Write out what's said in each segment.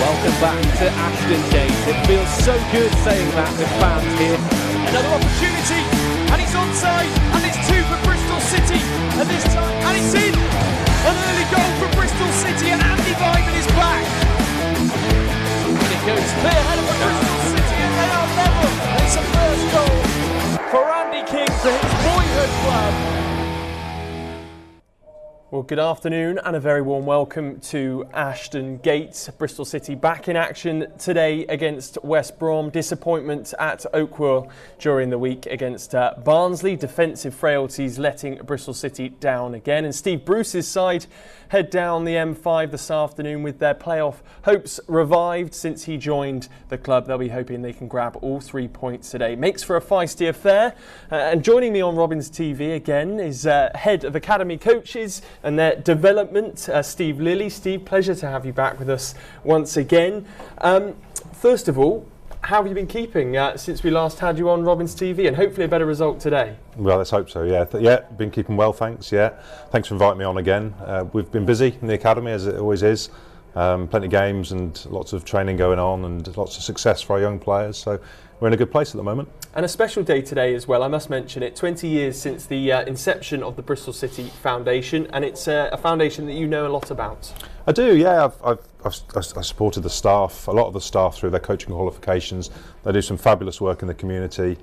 Welcome back to Ashton Gate. It feels so good saying that with fans here. Another opportunity, and he's onside, and it's 2 for Bristol City, and this time, and it's in! An early goal for Bristol City, and Andy Vyman is back. And it goes clear ahead of Bristol City, and they are level. And it's a first goal for Andy King for his boyhood club. Well, good afternoon and a very warm welcome to Ashton Gate. Bristol City back in action today against West Brom. Disappointment at Oakwell during the week against Barnsley. Defensive frailties letting Bristol City down again. And Steve Bruce's side head down the M5 this afternoon with their playoff hopes revived since he joined the club. They'll be hoping they can grab all 3 points today. Makes for a feisty affair. And joining me on Robins TV again is head of academy coaches and their development, Steve Lilly. Steve, pleasure to have you back with us once again. First of all, how have you been keeping since we last had you on Robins TV, and hopefully a better result today? Well, let's hope so, yeah. Been keeping well, thanks, yeah. Thanks for inviting me on again. We've been busy in the academy, as it always is. Plenty of games and lots of training going on and lots of success for our young players, so we're in a good place at the moment. And a special day today as well, I must mention it. 20 years since the inception of the Bristol City Foundation, and it's a foundation that you know a lot about. I do, yeah. I've supported the staff, a lot of the staff through their coaching qualifications. They do some fabulous work in the community.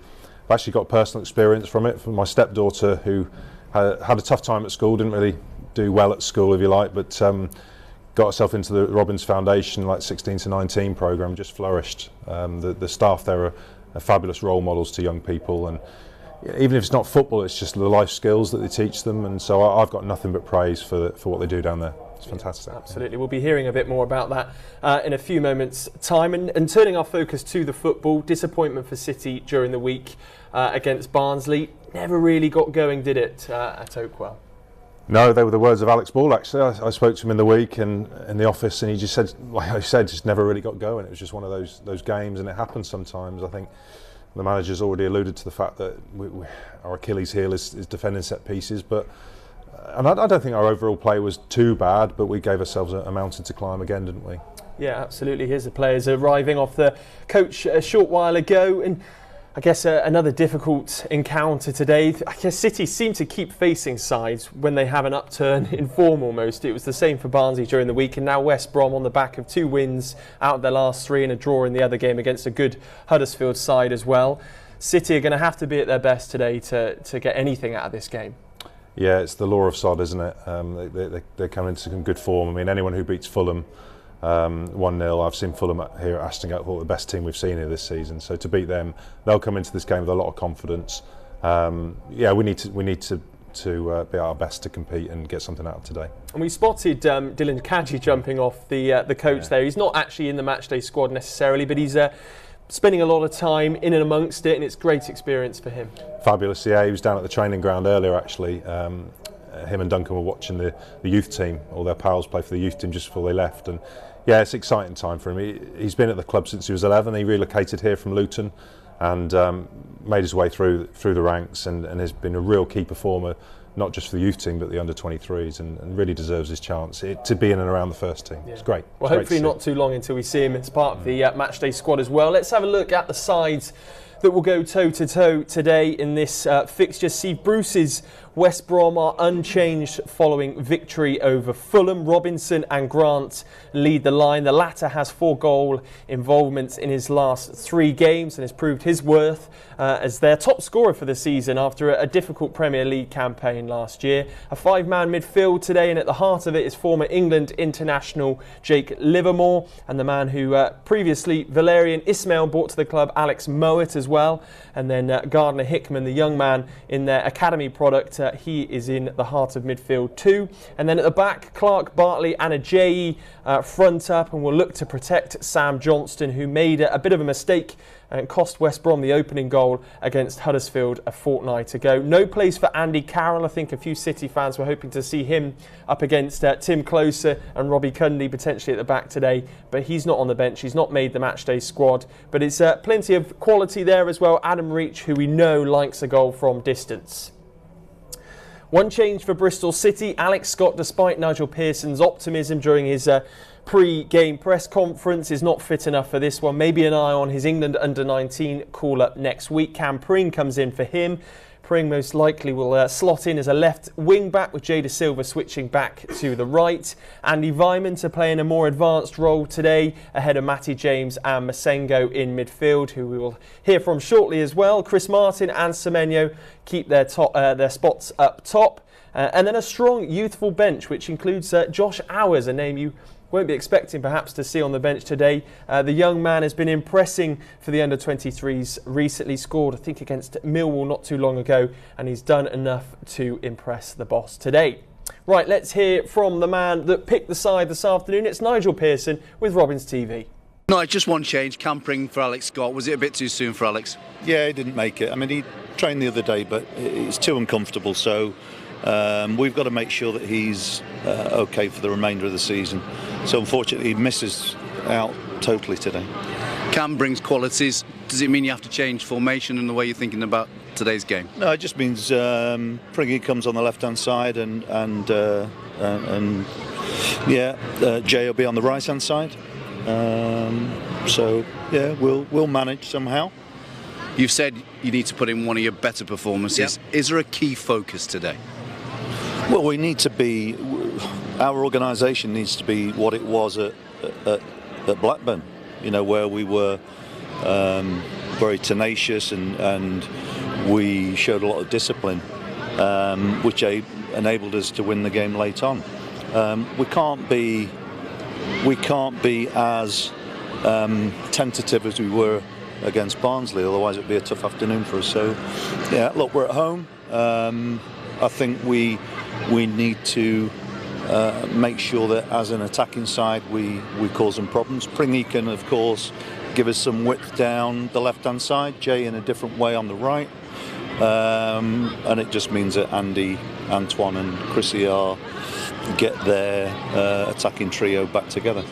I've actually got personal experience from it, from my stepdaughter who had a tough time at school, didn't really do well at school, if you like, but got herself into the Robins Foundation, like 16 to 19 programme, just flourished. The staff there are fabulous role models to young people, and even if it's not football, it's just the life skills that they teach them, and so I've got nothing but praise for what they do down there. It's fantastic. Absolutely. We'll be hearing a bit more about that in a few moments' time. And turning our focus to the football, disappointment for City during the week against Barnsley. Never really got going, did it, at Oakwell? No, they were the words of Alex Ball, actually. I spoke to him in the week and in the office, and he just said, like I said, just never really got going. It was just one of those games, and it happens sometimes. I think the manager's already alluded to the fact that our Achilles heel is defending set pieces, but and I don't think our overall play was too bad, but we gave ourselves a mountain to climb again, didn't we? Yeah, absolutely. Here's the players arriving off the coach a short while ago, and I guess another difficult encounter today. I guess City seem to keep facing sides when they have an upturn in form almost. It was the same for Barnsley during the week, and now West Brom on the back of 2 wins out of their last 3 and a draw in the other game against a good Huddersfield side as well. City are going to have to be at their best today to get anything out of this game. Yeah, it's the law of sod, isn't it? They're coming into some good form. I mean, anyone who beats Fulham 1-0, I've seen Fulham here at Ashton Gate, the best team we've seen here this season. So to beat them, they'll come into this game with a lot of confidence. Yeah, we need to be our best to compete and get something out of today. And we spotted Dylan Kadji jumping off the coach there. He's not actually in the matchday squad necessarily, but he's spending a lot of time in and amongst it, and it's great experience for him. Fabulous, yeah. He was down at the training ground earlier, actually. Him and Duncan were watching the youth team, all their pals play for the youth team just before they left, and yeah, it's an exciting time for him. He's been at the club since he was 11. He relocated here from Luton and made his way through the ranks, and has been a real key performer, not just for the youth team but the under-23s, and really deserves his chance to be in and around the first team. Yeah. It's great. Well, hopefully not too long until we see him as part of the matchday squad as well. Let's have a look at the sides that will go toe-to-toe today in this fixture. Steve Bruce's West Brom are unchanged following victory over Fulham. Robinson and Grant lead the line. The latter has 4 goal involvements in his last 3 games and has proved his worth as their top scorer for the season after a difficult Premier League campaign last year. A 5-man midfield today, and at the heart of it is former England international Jake Livermore, and the man who previously Valerian Ismail brought to the club, Alex Mowat, as well. And then Gardner Hickman, the young man in their academy product, he is in the heart of midfield too. And then at the back, Clark, Bartley and Ajayi front up, and will look to protect Sam Johnston, who made a bit of a mistake and cost West Brom the opening goal against Huddersfield a fortnight ago. No place for Andy Carroll. I think a few City fans were hoping to see him up against Tim Closer and Robbie Cundy potentially at the back today, but he's not on the bench. He's not made the matchday squad, but it's plenty of quality there as well. Adam Reach, who we know likes a goal from distance. One change for Bristol City. Alex Scott, despite Nigel Pearson's optimism during his pre-game press conference. Is not fit enough for this one. Maybe an eye on his England under-19 call-up next week. Cam Pring comes in for him. Pring most likely will slot in as a left wing-back, with Jay Da Silva switching back to the right. Andy Weimann to play in a more advanced role today, ahead of Matty James and Masengo in midfield, who we will hear from shortly as well. Chris Martin and Semenyo keep their spots up top. And then a strong, youthful bench, which includes Josh Hours, a name you won't be expecting perhaps to see on the bench today. The young man has been impressing for the under-23s recently, scored I think against Millwall not too long ago, and he's done enough to impress the boss today. Right, let's hear from the man that picked the side this afternoon. It's Nigel Pearson with Robins TV. No, it's just one change. Cam Pring for Alex Scott. Was it a bit too soon for Alex? Yeah, he didn't make it. I mean, he trained the other day, but it's too uncomfortable, so we've got to make sure that he's okay for the remainder of the season. So unfortunately, he misses out totally today. Cam brings qualities. Does it mean you have to change formation and the way you're thinking about today's game? No, it just means Pringy comes on the left-hand side and Jay will be on the right-hand side. So yeah, we'll manage somehow. You've said you need to put in one of your better performances. Yeah. Is there a key focus today? Well, we need to be. Our organisation needs to be what it was at Blackburn. You know, where we were very tenacious and we showed a lot of discipline, which enabled us to win the game late on. We can't be as tentative as we were against Barnsley, otherwise it would be a tough afternoon for us. So, yeah, look, we're at home. I think we need to make sure that as an attacking side we cause them problems. Pringy can, of course, give us some width down the left-hand side, Jay in a different way on the right. And it just means that Andy, Antoine and Chrissy get their attacking trio back together.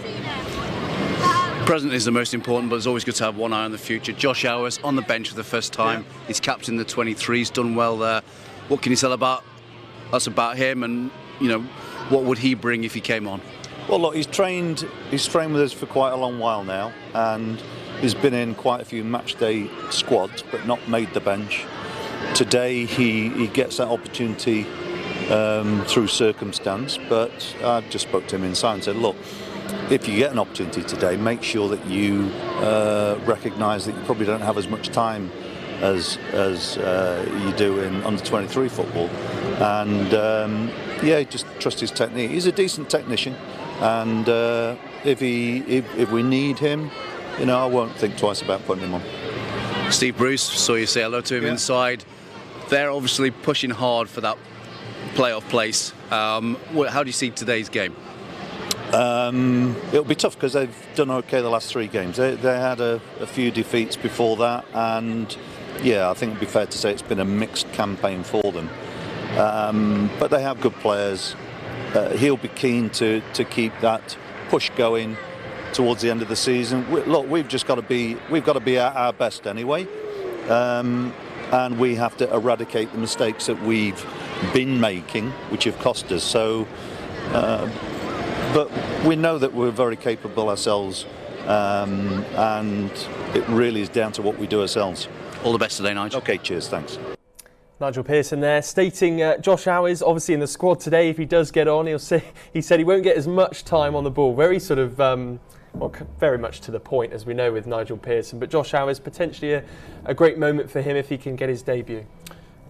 Present is the most important, but it's always good to have one eye on the future. Josh Hours on the bench for the first time. Yeah. He's captain the 23s, done well there. What can you tell us about him, and you know, what would he bring if he came on? Well, look, he's trained with us for quite a long while now, and he's been in quite a few match day squads, but not made the bench. Today he gets that opportunity through circumstance, but I just spoke to him inside and said, look, if you get an opportunity today, make sure that you recognise that you probably don't have as much time as you do in under-23 football, and just trust his technique. He's a decent technician, and if we need him, you know, I won't think twice about putting him on. Steve Bruce, saw you say hello to him inside. They're obviously pushing hard for that playoff place. How do you see today's game? It'll be tough because they've done okay the last 3 games. They had a few defeats before that, and yeah, I think it'd be fair to say it's been a mixed campaign for them. But they have good players. He'll be keen to keep that push going towards the end of the season. Look, we've got to be at our best anyway, and we have to eradicate the mistakes that we've been making, which have cost us. So. But we know that we're very capable ourselves, and it really is down to what we do ourselves. All the best today, Nigel. Okay, cheers, thanks. Nigel Pearson there, stating Josh Hours obviously in the squad today. If he does get on, he said he won't get as much time on the ball. Very sort of, very much to the point, as we know with Nigel Pearson. But Josh Hours, potentially a great moment for him if he can get his debut.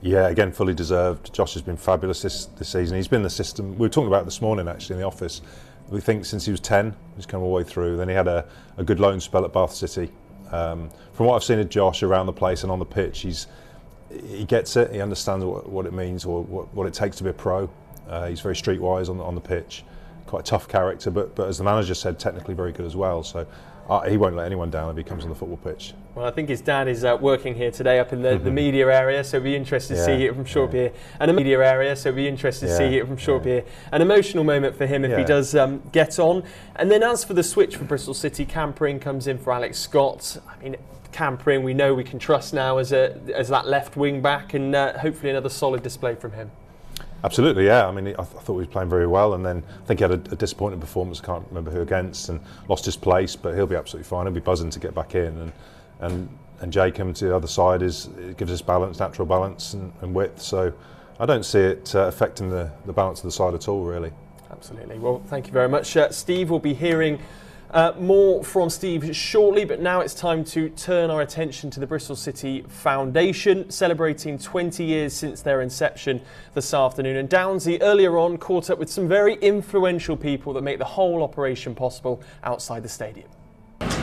Yeah, again, fully deserved. Josh has been fabulous this season. He's been in the system. We were talking about it this morning, actually, in the office. We think since he was 10, he's come all the way through. Then he had a good loan spell at Bath City. From what I've seen of Josh around the place and on the pitch, he gets it. He understands what it means, or what it takes to be a pro. He's very streetwise on the pitch. Quite a tough character, but as the manager said, technically very good as well. So he won't let anyone down if he comes on the football pitch. Well, I think his dad is working here today up in the media area, so it'll be interested to see it from Shoreby here. And a media area, so it'll be interested to see it from Shoreby here. An emotional moment for him if he does get on. And then as for the switch for Bristol City, Cam Pring comes in for Alex Scott. I mean, Cam Pring, we know we can trust now as that left wing back, and hopefully another solid display from him. Absolutely, yeah. I mean, I thought he was playing very well, and then I think he had a disappointing performance. I can't remember who against, and lost his place. But he'll be absolutely fine. He'll be buzzing to get back in, and Jay coming to the other side it gives us balance, natural balance and width. So I don't see it affecting the balance of the side at all, really. Absolutely. Well, thank you very much, Steve. We'll be hearing more from Steve shortly, but now it's time to turn our attention to the Bristol City Foundation, celebrating 20 years since their inception this afternoon. And Downsy earlier on caught up with some very influential people that make the whole operation possible outside the stadium.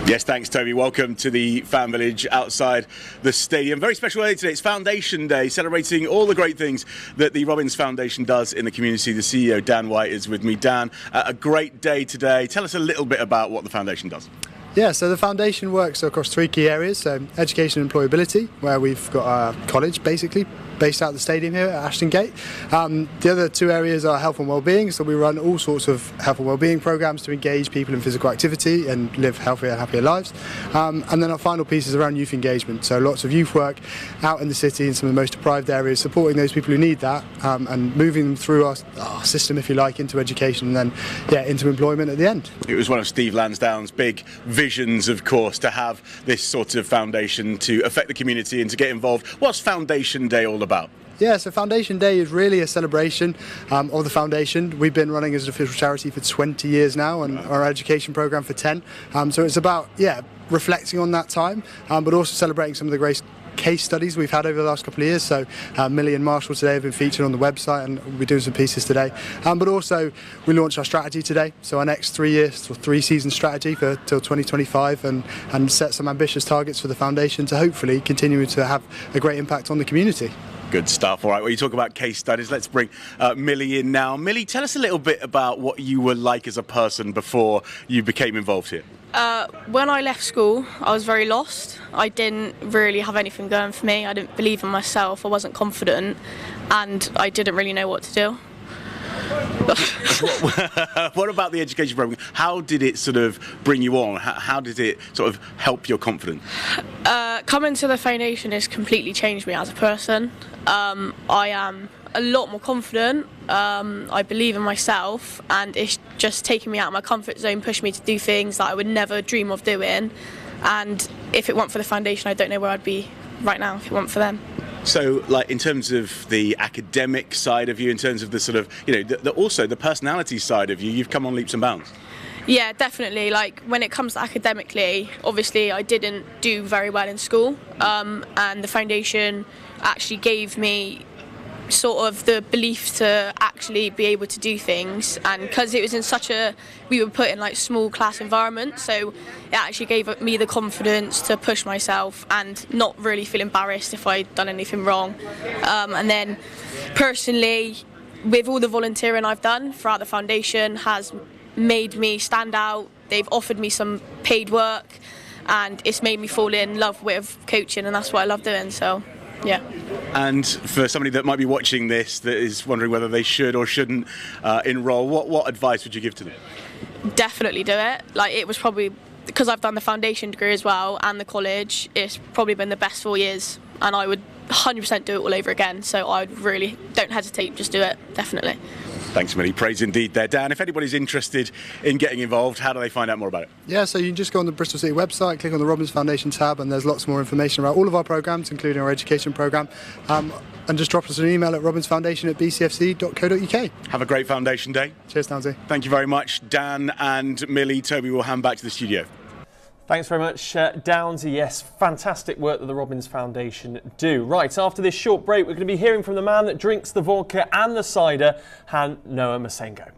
Yes, thanks, Toby. Welcome to the Fan Village outside the stadium. Very special day today. It's Foundation Day, celebrating all the great things that the Robins Foundation does in the community. The CEO, Dan White, is with me. Dan, a great day today. Tell us a little bit about what the Foundation does. Yeah, so the foundation works across 3 key areas. So education and employability, where we've got a college basically based out of the stadium here at Ashton Gate. The other 2 areas are health and wellbeing. So we run all sorts of health and wellbeing programs to engage people in physical activity and live healthier and happier lives. And then our final piece is around youth engagement. So lots of youth work out in the city in some of the most deprived areas, supporting those people who need that, and moving them through our system, if you like, into education and then into employment at the end. It was one of Steve Lansdowne's big visions, of course, to have this sort of foundation to affect the community and to get involved. What's Foundation Day all about? Yeah, so Foundation Day is really a celebration of the foundation. We've been running as an official charity for 20 years now, and our education programme for 10. So it's about, reflecting on that time, but also celebrating some of the great case studies we've had over the last couple of years. So Millie and Marshall today have been featured on the website, and we'll be doing some pieces today. But also we launched our strategy today, so our next 3-season strategy for till 2025, and set some ambitious targets for the foundation to hopefully continue to have a great impact on the community. Good stuff. All right, well, you talk about case studies. Let's bring Millie in now. Millie, tell us a little bit about what you were like as a person before you became involved here. When I left school, I was very lost. I didn't really have anything going for me. I didn't believe in myself. I wasn't confident, and I didn't really know what to do. What about the education program? How did it sort of bring you on? How did it sort of help your confidence? Coming to the foundation has completely changed me as a person. I am a lot more confident. I believe in myself, and it's just taken me out of my comfort zone, pushed me to do things that I would never dream of doing. And if it weren't for the foundation, I don't know where I'd be right now if it weren't for them. So, like, in terms of the academic side of you, in terms of the sort of, also the personality side of you, you've come on leaps and bounds. Yeah, definitely. Like, when it comes to academically, obviously I didn't do very well in school, and the foundation actually gave me sort of the belief to actually be able to do things, and because it was in we were put in like small class environment, so it actually gave me the confidence to push myself and not really feel embarrassed if I'd done anything wrong. And then personally, with all the volunteering I've done throughout the foundation has made me stand out. They've offered me some paid work, and it's made me fall in love with coaching, and that's what I love doing. So yeah. And for somebody that might be watching this that is wondering whether they should or shouldn't enrol, what advice would you give to them? Definitely do it. Like, it was probably, because I've done the foundation degree as well and the college, it's probably been the best 4 years, and I would 100% do it all over again. So I really don't hesitate, just do it, definitely. Thanks, Millie. Praise indeed there. Dan, if anybody's interested in getting involved, how do they find out more about it? Yeah, so you can just go on the Bristol City website, click on the Robins Foundation tab, and there's lots more information about all of our programmes, including our education programme. And just drop us an email at robinsfoundation@bcfc.co.uk. Have a great Foundation Day. Cheers, Downsy. Thank you very much, Dan and Millie. Toby will hand back to the studio. Thanks very much, Downsy. Yes, fantastic work that the Robins Foundation do. Right, after this short break, we're going to be hearing from the man that drinks the vodka and the cider, Han Noah Masengo.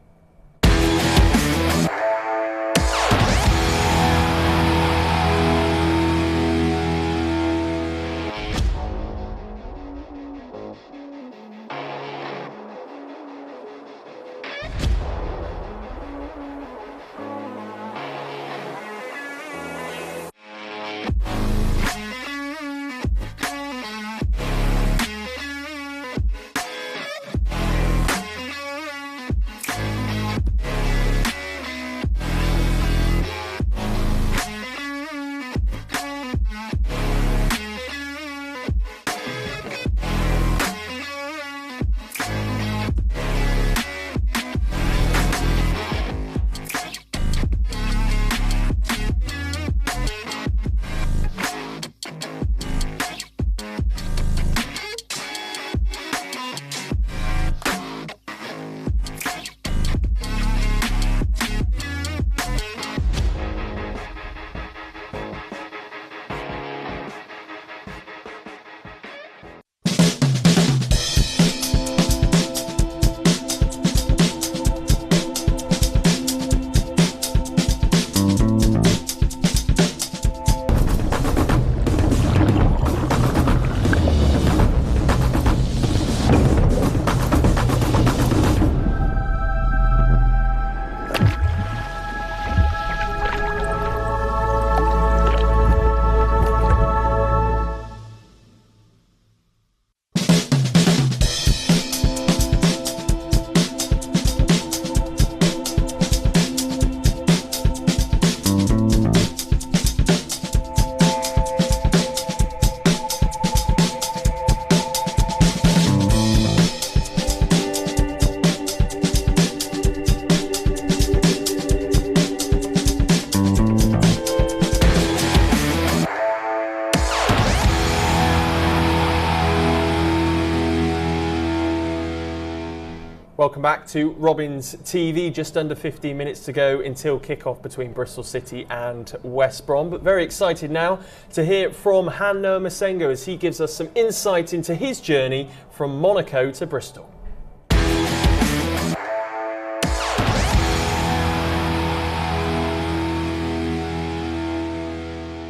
Welcome back to Robins TV. Just under 15 minutes to go until kick-off between Bristol City and West Brom. But very excited now to hear from Han-Noah Masengo as he gives us some insight into his journey from Monaco to Bristol.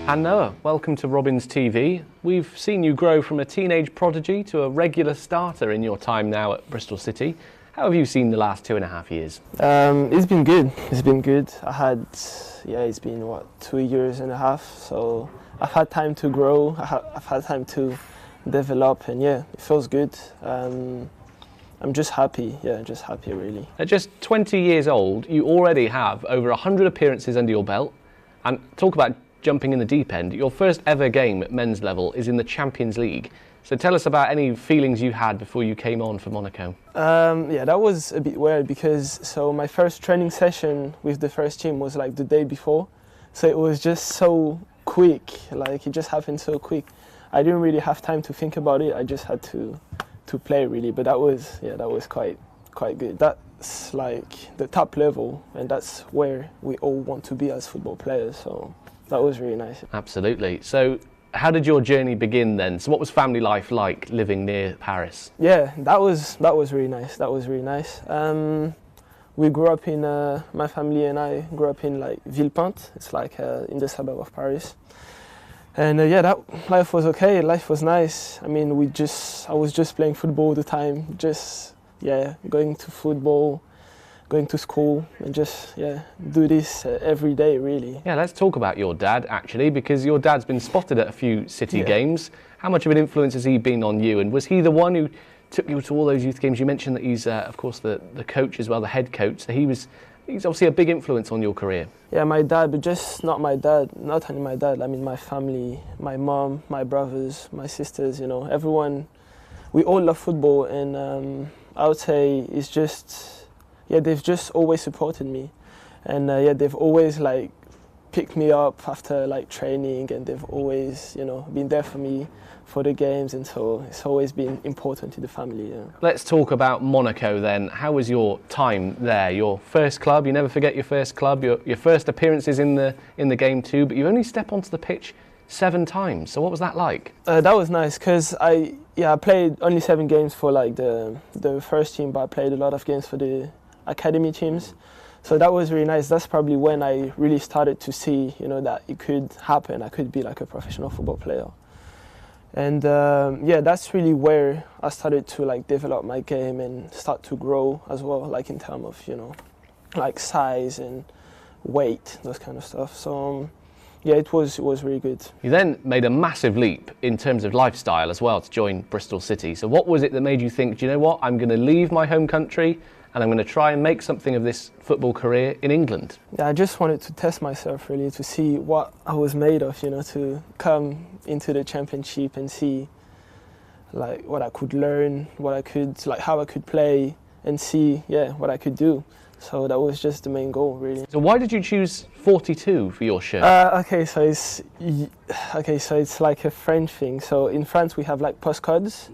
Han-Noah, welcome to Robins TV. We've seen you grow from a teenage prodigy to a regular starter in your time now at Bristol City. How have you seen the last 2.5 years? It's been good. It's been good. It's been 2 years and a half. So I've had time to grow. I've had time to develop, and it feels good. I'm just happy. Just happy really. At just 20 years old, you already have over 100 appearances under your belt. And talk about jumping in the deep end. Your first ever game at men's level is in the Champions League. So tell us about any feelings you had before you came on for Monaco. That was a bit weird because my first training session with the first team was like the day before. So it was just so quick, like it just happened so quick. I didn't really have time to think about it. I just had to play really, but that was quite good. That's like the top level, and that's where we all want to be as football players. So that was really nice. Absolutely. So how did your journey begin then? So what was family life like living near Paris? Yeah, that was really nice. That was really nice. We grew up in my family and I grew up in like Villepinte. It's like in the suburb of Paris. And that life was okay. Life was nice. I mean, I was just playing football all the time. Going to football, going to school, and just do this every day really. Yeah, let's talk about your dad actually, because your dad's been spotted at a few City games. How much of an influence has he been on you, and was he the one who took you to all those youth games? You mentioned that he's of course the coach as well, the head coach, so he's obviously a big influence on your career. Yeah, my dad, but just not my dad, not only my dad, I mean my family, my mom, my brothers, my sisters, everyone. We all love football, and I would say it's just, they've just always supported me, and they've always like picked me up after like training, and they've always been there for me for the games, and so it's always been important to the family. Let's talk about Monaco then. How was your time there? Your first club, you never forget your first club, your first appearances in the game too, but you only step onto the pitch 7 times. So what was that like? That was nice because I played only 7 games for like the first team, but I played a lot of games for the academy teams. So that was really nice. That's probably when I really started to see, that it could happen. I could be like a professional football player. And that's really where I started to like develop my game and start to grow as well, like in terms of, like size and weight, those kind of stuff. So it was really good. You then made a massive leap in terms of lifestyle as well to join Bristol City. So what was it that made you think, do you know what, I'm going to leave my home country and I'm going to try and make something of this football career in England? Yeah, I just wanted to test myself really, to see what I was made of, to come into the championship and see like what I could learn, how I could play, and see what I could do. So that was just the main goal really. So why did you choose 42 for your shirt? So it's like a French thing. So in France we have like postcodes,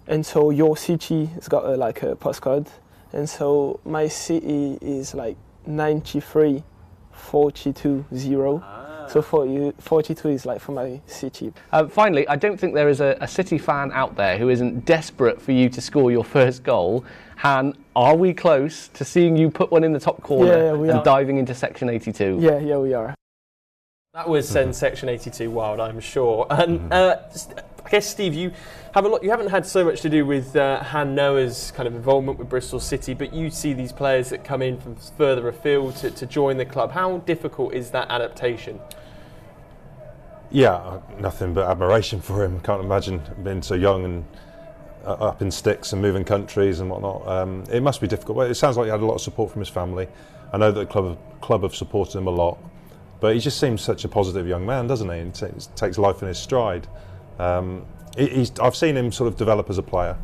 and so your city has got like a postcode. And so my city is like 93 42 0. So 42 is like for my city. Finally, I don't think there is a City fan out there who isn't desperate for you to score your first goal. Han, are we close to seeing you put one in the top corner and diving into section 82? Yeah, we are. That was send section 82 wild, I'm sure. And I guess, Steve, you haven't had so much to do with Han-Noah's kind of involvement with Bristol City, but you see these players that come in from further afield to join the club. How difficult is that adaptation? Yeah, nothing but admiration for him. Can't imagine being so young and up in sticks and moving countries and whatnot. It must be difficult. Well, it sounds like he had a lot of support from his family. I know that the club have supported him a lot, but he just seems such a positive young man, doesn't he? And takes life in his stride. I've seen him sort of develop as a player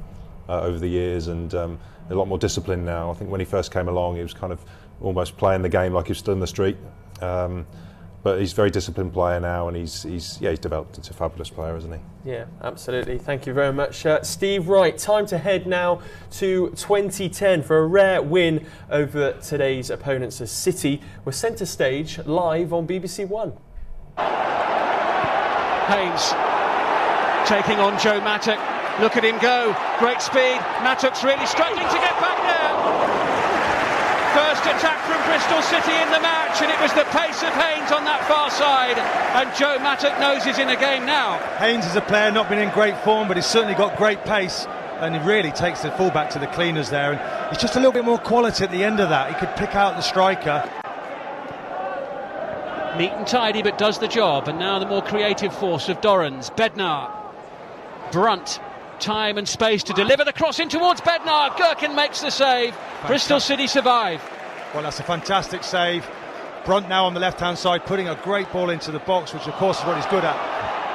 over the years, and a lot more disciplined now. I think when he first came along, he was kind of almost playing the game like he was stood in the street. but he's a very disciplined player now, and he's developed into a fabulous player, hasn't he? Yeah, absolutely. Thank you very much, Steve. Right, time to head now to 2010 for a rare win over today's opponents as City were centre stage live on BBC One. Haynes taking on Joe Mattock. Look at him go. Great speed. Mattock's really struggling to get back there. First attack from Bristol City in the match, and it was the pace of Haynes on that far side, and Joe Mattock knows he's in a game now. Haynes is a player not been in great form, but he's certainly got great pace, and he really takes the fullback to the cleaners there, and it's just a little bit more quality at the end of that. He could pick out the striker. Neat and tidy, but does the job, and now the more creative force of Dorrans. Bednar, Brunt, time and space to deliver the cross in towards Bednar. Gherkin makes the save. Fantastic. Bristol City survive. Well, that's a fantastic save. Brunt now on the left-hand side, putting a great ball into the box, which of course is what he's good at.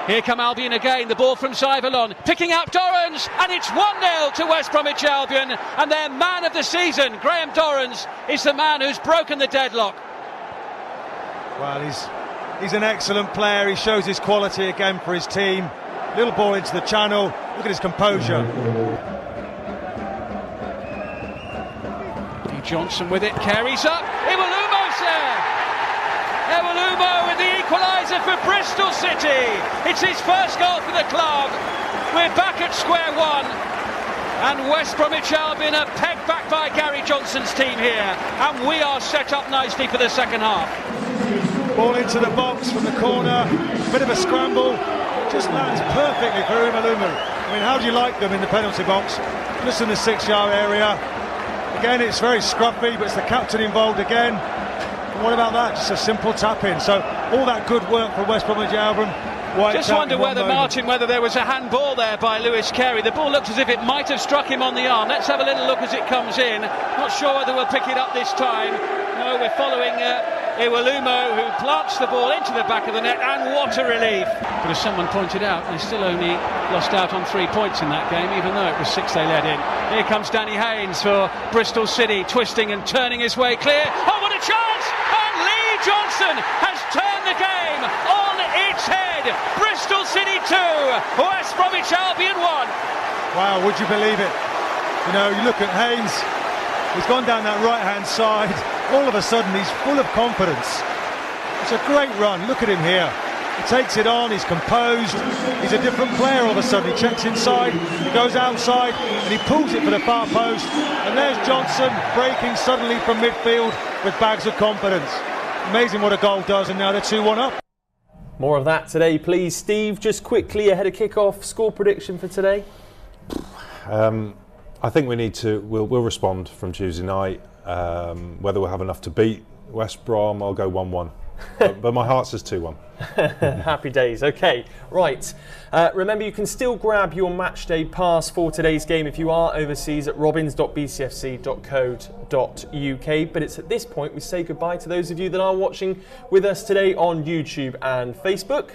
Here come Albion again, the ball from Syverlon, picking out Dorrans, and it's 1-0 to West Bromwich Albion, and their man of the season, Graham Dorrans, is the man who's broken the deadlock. Well, he's an excellent player. He shows his quality again for his team. Little ball into the channel. Look at his composure. Johnson with it, carries up. Iwelumo's there. Iwelumo with the equaliser for Bristol City. It's his first goal for the club. We're back at square one. And West Bromwich Albion are pegged back by Gary Johnson's team here. And we are set up nicely for the second half. Ball into the box from the corner. Bit of a scramble. Just lands perfectly for Iwelumo. I mean, how do you like them in the penalty box? Just in the 6-yard area. Again, it's very scruffy, but it's the captain involved again. And what about that? Just a simple tap-in. So all that good work for West Bromwich Albion. Just wonder whether there was a handball there by Lewis Carey. The ball looks as if it might have struck him on the arm. Let's have a little look as it comes in. Not sure whether we'll pick it up this time. No, we're following Iwelumo, who plants the ball into the back of the net, and what a relief. But as someone pointed out, they still only lost out on 3 points in that game, even though it was 6 they led in. Here comes Danny Haynes for Bristol City, twisting and turning his way clear. Oh, what a chance! And Lee Johnson has turned the game on its head. Bristol City 2, West Bromwich Albion 1. Wow, would you believe it? You know, you look at Haynes, he's gone down that right-hand side. All of a sudden, he's full of confidence. It's a great run. Look at him here. He takes it on, he's composed. He's a different player all of a sudden. He checks inside, he goes outside, and he pulls it for the far post. And there's Johnson breaking suddenly from midfield with bags of confidence. Amazing what a goal does, and now they're 2-1 up. More of that today, please. Steve, just quickly ahead of kick-off, score prediction for today? I think we'll respond from Tuesday night. Whether we'll have enough to beat West Brom, I'll go 1-1. but my heart says 2-1. Happy days. Okay, right. Remember, you can still grab your matchday pass for today's game if you are overseas at robins.bcfc.co.uk. But it's at this point we say goodbye to those of you that are watching with us today on YouTube and Facebook.